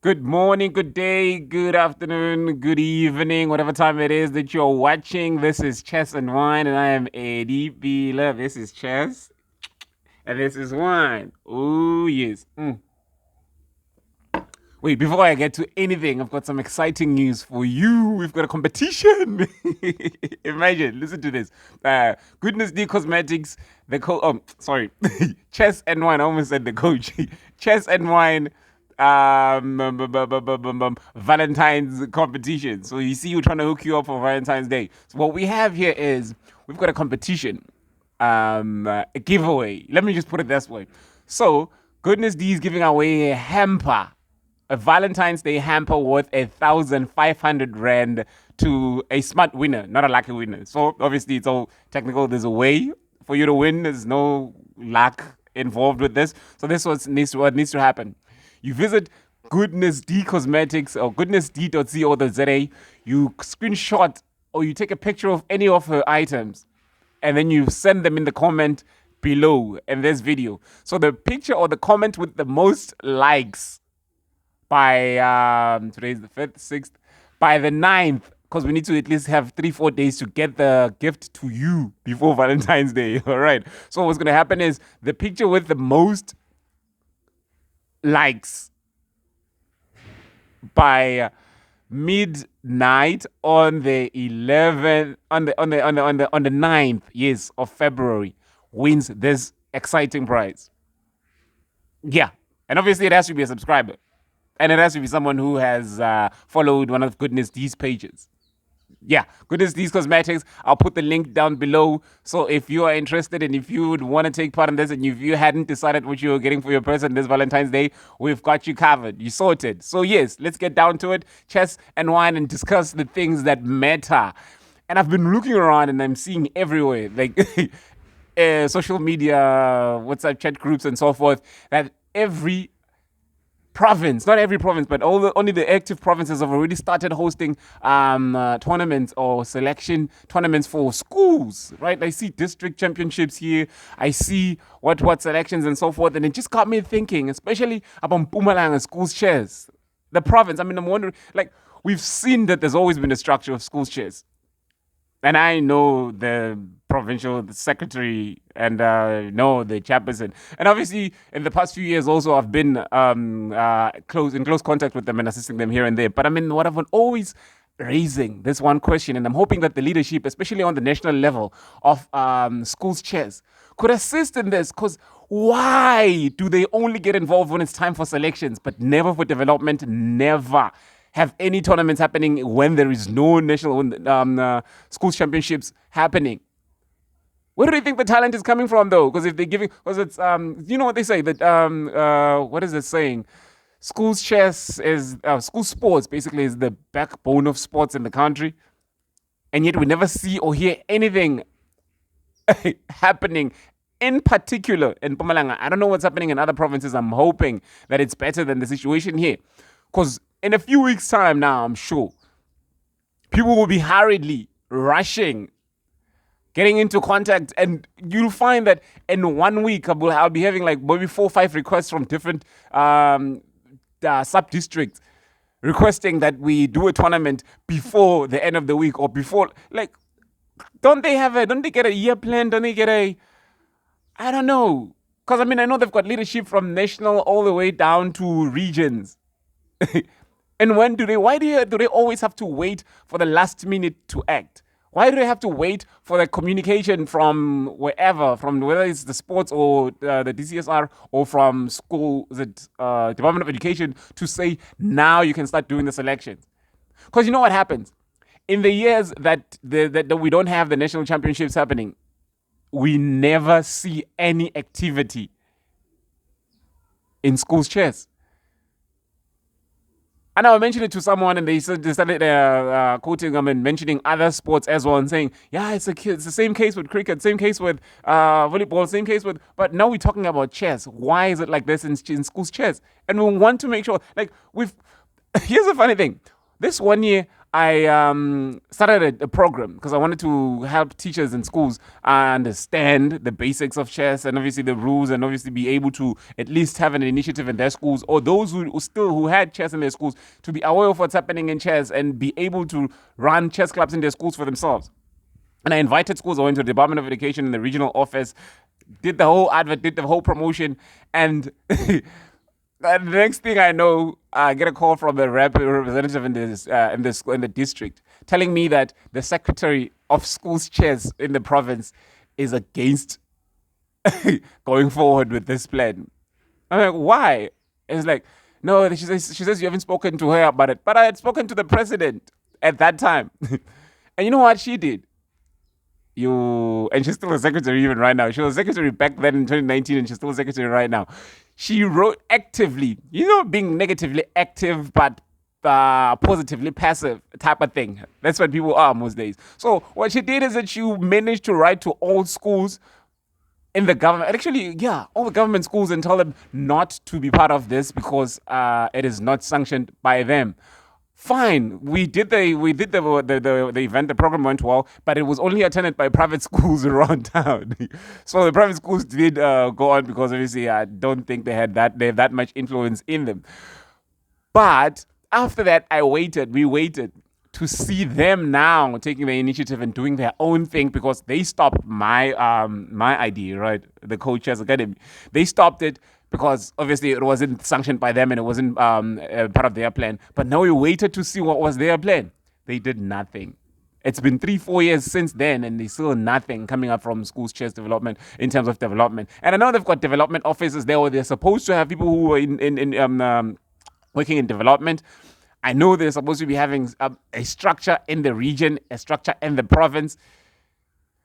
Good morning, good day, good afternoon, good evening, whatever time it is that you're watching. This is Chess and Wine, and I am Eddie Beeler. This is Chess, and this is Wine. Oh, yes. Wait, before I get to anything, I've got some exciting news for you. We've got a competition. Imagine, listen to this. Goodnessdee Cosmetics, Chess and Wine. I almost said the coach. Chess and Wine Valentines competition. So you see, we're trying to hook you up for Valentine's Day. So what we have here is we've got a competition, a giveaway. Let me just put it this way. So Goodness D is giving away a hamper, a Valentine's Day hamper worth 1,500 rand to a smart winner, not a lucky winner. So obviously it's all technical. There's a way for you to win. There's no luck involved with this. So this what needs to happen. You visit Goodnessdee Cosmetics or goodnessd.co.za. You screenshot or you take a picture of any of her items, and then you send them in the comment below in this video. So the picture or the comment with the most likes by today's the 5th, 6th, by the 9th, because we need to at least have 3-4 days to get the gift to you before Valentine's Day. All right. So what's going to happen is the picture with the most likes by midnight on the 11th, on the 9th, yes, of February, wins this exciting prize. Yeah. And obviously it has to be a subscriber. And it has to be someone who has followed one of Goodness D's pages. Yeah, Goodness Cosmetics. I'll put the link down below. So if you are interested and if you would want to take part in this and if you hadn't decided what you were getting for your person this Valentine's Day, we've got you covered. You sorted. So yes, let's get down to it. Chess and wine and discuss the things that matter. And I've been looking around and I'm seeing everywhere, like social media, WhatsApp chat groups and so forth, that every province, not every province, but only the active provinces have already started hosting tournaments or selection tournaments for schools, right? I see district championships here. I see what selections and so forth. And it just got me thinking, especially about Mpumalanga schools chairs. The province, I mean, I'm wondering, like, we've seen that there's always been a structure of schools chairs. And I know the provincial secretary and know the chairperson. And obviously, in the past few years, also I've been in close contact with them and assisting them here and there. But I mean, what I've been always raising this one question, and I'm hoping that the leadership, especially on the national level of schools chairs, could assist in this. Because why do they only get involved when it's time for selections, but never for development? Never have any tournaments happening when there is no national schools championships happening. Where do you think the talent is coming from, though? Because if they're giving, because it's you know what they say that what is it saying? Schools chess is school sports basically is the backbone of sports in the country, and yet we never see or hear anything happening. In particular in Mpumalanga, I don't know what's happening in other provinces. I'm hoping that it's better than the situation here, because in a few weeks' time now, I'm sure people will be hurriedly rushing, getting into contact, and you'll find that in 1 week I'll be having like maybe 4 or 5 requests from different sub districts requesting that we do a tournament before the end of the week or before. Like, don't they get a year plan? Don't they get I don't know. Because I mean, I know they've got leadership from national all the way down to regions. And why do they always have to wait for the last minute to act? Why do they have to wait for the communication from wherever, from whether it's the sports or the DCSR or from school, the Department of Education, to say now you can start doing the selections? Because you know what happens in the years that we don't have the national championships happening, we never see any activity in schools chess. And I mentioned it to someone, and they started quoting and mentioning other sports as well, and saying, "Yeah, it's the same case with cricket, same case with volleyball, same case with." But now we're talking about chess. Why is it like this in schools chess? And we want to make sure, like, we've. Here's the funny thing: this one year, I started a program because I wanted to help teachers in schools understand the basics of chess and obviously the rules, and obviously be able to at least have an initiative in their schools, or those who had chess in their schools, to be aware of what's happening in chess and be able to run chess clubs in their schools for themselves. And I invited schools. I went to the Department of Education in the regional office, did the whole advert, did the whole promotion, and the next thing I know, I get a call from the representative in the district telling me that the secretary of schools chairs in the province is against going forward with this plan. I'm like, why? It's like, no, she says you haven't spoken to her about it, but I had spoken to the president at that time, and you know what she did? And she's still a secretary even right now. She was a secretary back then in 2019, and she's still a secretary right now. She wrote actively, being negatively active but positively passive type of thing. That's what people are most days. So what she did is that she managed to write to all schools in the government, actually, yeah, all the government schools, and tell them not to be part of this because it is not sanctioned by them. Fine, we did the event. The program went well, but it was only attended by private schools around town. So the private schools did go on because obviously I don't think they have that much influence in them. But after that, we waited to see them now taking the initiative and doing their own thing, because they stopped my idea, right? The Coaches Academy. They stopped it because obviously it wasn't sanctioned by them and it wasn't part of their plan. But now we waited to see what was their plan. They did nothing. It's been 3-4 years since then, and there's still nothing coming up from schools chess development in terms of development. And I know they've got development officers there, or they're supposed to have people who are working in development. I know they're supposed to be having a structure in the region, a structure in the province.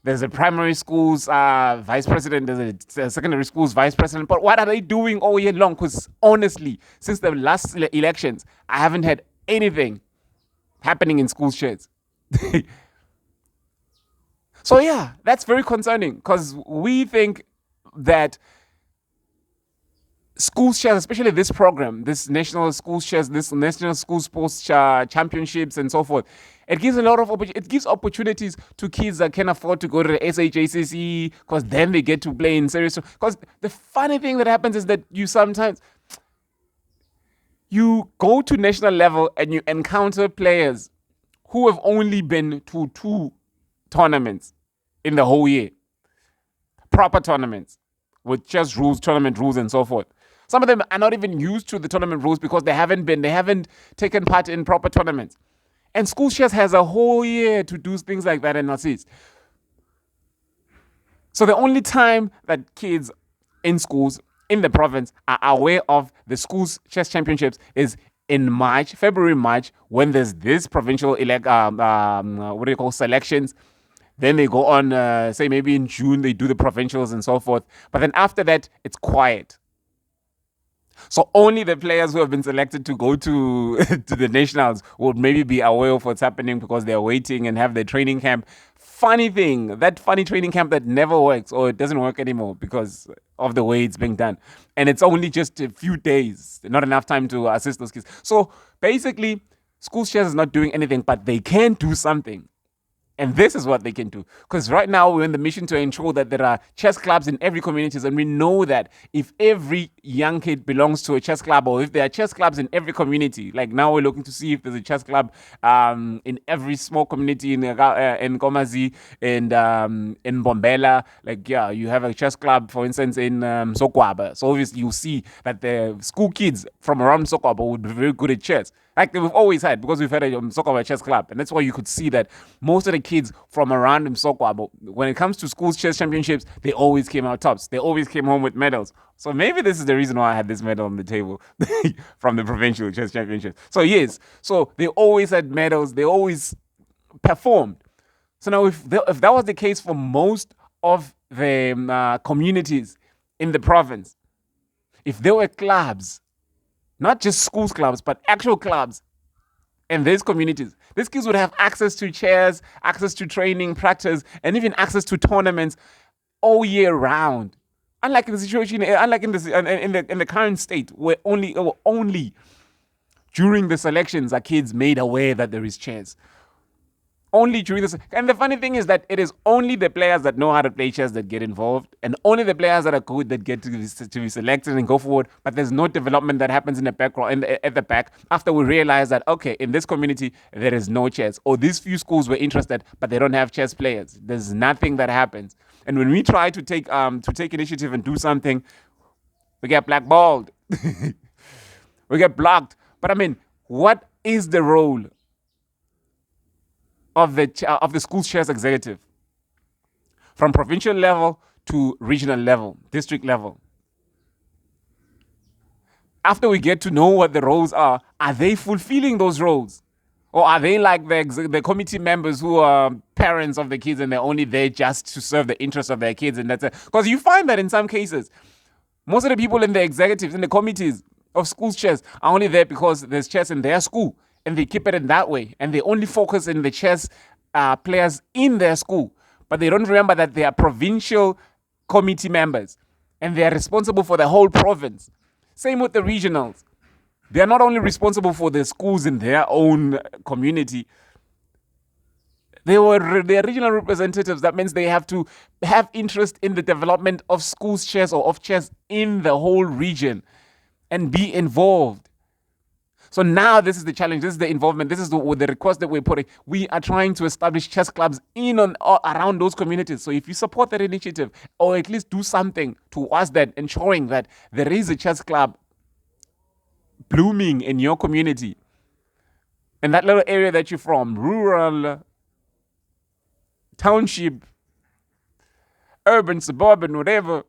There's a primary school's vice president, there's a secondary school's vice president. But what are they doing all year long? Because honestly, since the last elections, I haven't had anything happening in school chairs. So yeah, that's very concerning, because we think that school shares, especially this program, this national school shares, this national school sports championships and so forth, it gives a lot of it gives opportunities to kids that can afford to go to the SHACC, because then they get to play in serious. Because the funny thing that happens is that you go to national level and you encounter players who have only been to 2 tournaments in the whole year, proper tournaments with just rules, tournament rules, and so forth. Some of them are not even used to the tournament rules because they haven't taken part in proper tournaments. And school shares has a whole year to do things like that and assist. So the only time that kids in schools in the province are aware of the schools chess championships is in February, March, when there's this provincial selections. Then they go on, say maybe in June, they do the provincials and so forth. But then after that, it's quiet. So only the players who have been selected to go to to the nationals would maybe be aware of what's happening, because they're waiting and have their training camp. Funny thing, that funny training camp that never works, or it doesn't work anymore because of the way it's being done. And it's only just a few days, not enough time to assist those kids. So basically, school shares is not doing anything, but they can do something. And this is what they can do. Because right now we're in the mission to ensure that there are chess clubs in every community. And we know that if every young kid belongs to a chess club, or if there are chess clubs in every community, like now we're looking to see if there's a chess club in every small community in Gomazi, and in Bombela. Like, yeah, you have a chess club, for instance, in Sokwaba. So obviously you see that the school kids from around Sokwaba would be very good at chess. Like we've always had, because we've had a Msokwa chess club. And that's why you could see that most of the kids from around Msokwa, but when it comes to schools chess championships, they always came out tops. They always came home with medals. So maybe this is the reason why I had this medal on the table from the provincial chess championships. So yes, so they always had medals. They always performed. So now if that was the case for most of the communities in the province, if there were clubs, not just schools clubs, but actual clubs in these communities, these kids would have access to chairs, access to training, practice, and even access to tournaments all year round. Unlike in the situation, unlike in the current state, where only during the selections are kids made aware that there is chess. Only during this. And the funny thing is that it is only the players that know how to play chess that get involved, and only the players that are good that get to be selected and go forward. But there's no development that happens in the background, at the back, after we realize that, okay, in this community, there is no chess. Or these few schools were interested, but they don't have chess players. There's nothing that happens. And when we try to take initiative and do something, we get blackballed. We get blocked. But I mean, what is the role of the school's chess executive, from provincial level to regional level, district level? After we get to know what the roles are they fulfilling those roles? Or are they like the committee members who are parents of the kids and they're only there just to serve the interests of their kids? And that's it. Because you find that in some cases, most of the people in the executives, in the committees of schools chess, are only there because there's chess in their school, and they keep it in that way, and they only focus in the chess players in their school, but they don't remember that they are provincial committee members, and they are responsible for the whole province. Same with the regionals. They are not only responsible for the schools in their own community, they are regional representatives. That means they have to have interest in the development of schools chess or of chess in the whole region and be involved. So now this is the challenge. This is the involvement. This is the request that we're putting. We are trying to establish chess clubs in and around those communities. So if you support that initiative, or at least do something towards that, ensuring that there is a chess club blooming in your community, in that little area that you're from, rural, township, urban, suburban, whatever.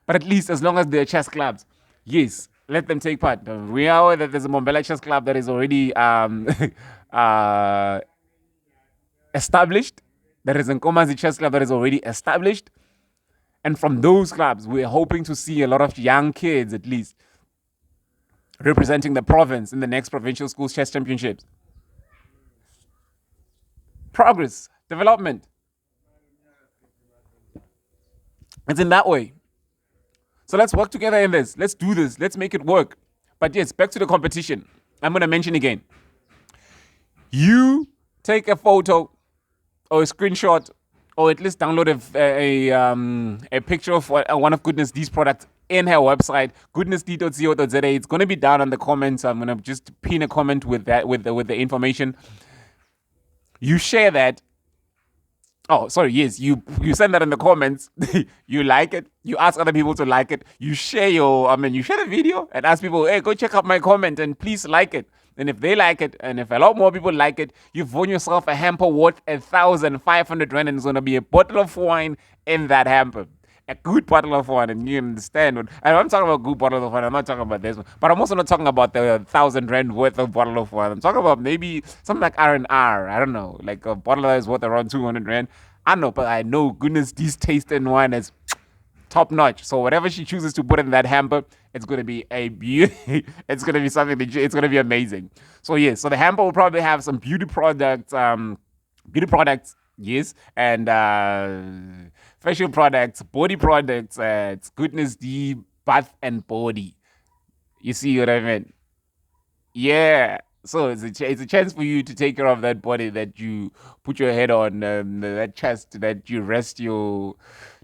But at least as long as there are chess clubs, yes, let them take part. We are aware that there's a Mbombela Chess Club that is already established. There is a Nkomazi Chess Club that is already established. And from those clubs, we're hoping to see a lot of young kids, at least, representing the province in the next provincial schools chess championships. Progress, development. It's in that way. So let's work together in this. Let's do this. Let's make it work. But yes, back to the competition. I'm going to mention again. You take a photo or a screenshot, or at least download a picture of one of Goodnessdee's products in her website, goodnessdee.co.za. It's going to be down on the comments. I'm going to just pin a comment with that, with the information. You share that. Oh, sorry, yes, you send that in the comments. You like it. You ask other people to like it. You share you share the video and ask people, hey, go check out my comment and please like it. And if they like it, and if a lot more people like it, you've won yourself a hamper worth 1,500 rand, and it's going to be a bottle of wine in that hamper. A good bottle of wine, and you understand. And I'm talking about good bottle of wine. I'm not talking about this one. But I'm also not talking about the 1,000 rand worth of bottle of wine. I'm talking about maybe something like R&R. I don't know. Like a bottle that is worth around 200 rand. I don't know, but I know Goodnessdee's taste in wine is top notch. So whatever she chooses to put in that hamper, it's going to be it's going to be something it's going to be amazing. So yes, so the hamper will probably have some beauty products, yes, and facial products, body products. It's Goodnessdee Bath and Body. You see what I mean? Yeah. So it's a chance for you to take care of that body that you put your head on, that chest that you rest your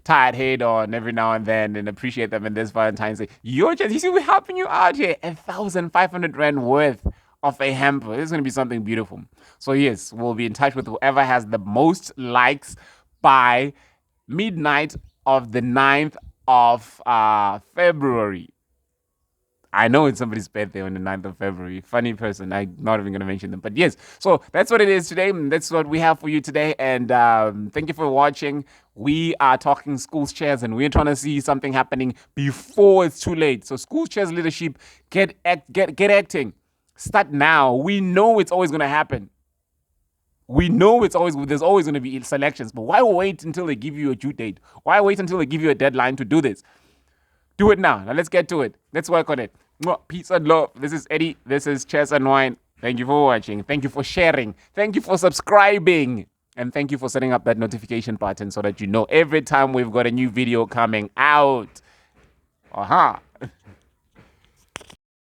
tired head on every now and then, and appreciate them in this Valentine's Day. Your chance. You see, we're helping you out here. 1,500 rand worth of a hamper. This is going to be something beautiful. So yes, we'll be in touch with whoever has the most likes by midnight of the 9th of February. I know it's somebody's birthday on the 9th of February. Funny person. I'm not even going to mention them. But yes, so that's what it is today. That's what we have for you today. And thank you for watching. We are talking schools chairs, and we're trying to see something happening before it's too late. So school chairs leadership, get acting. Start now. We know it's always going to happen. We know there's always going to be selections. But why wait until they give you a due date? Why wait until they give you a deadline to do this? Do it now. Now let's get to it. Let's work on it. Peace and love. This is Eddie. This is Chess and Wine. Thank you for watching. Thank you for sharing. Thank you for subscribing. And thank you for setting up that notification button so that you know every time we've got a new video coming out. Aha.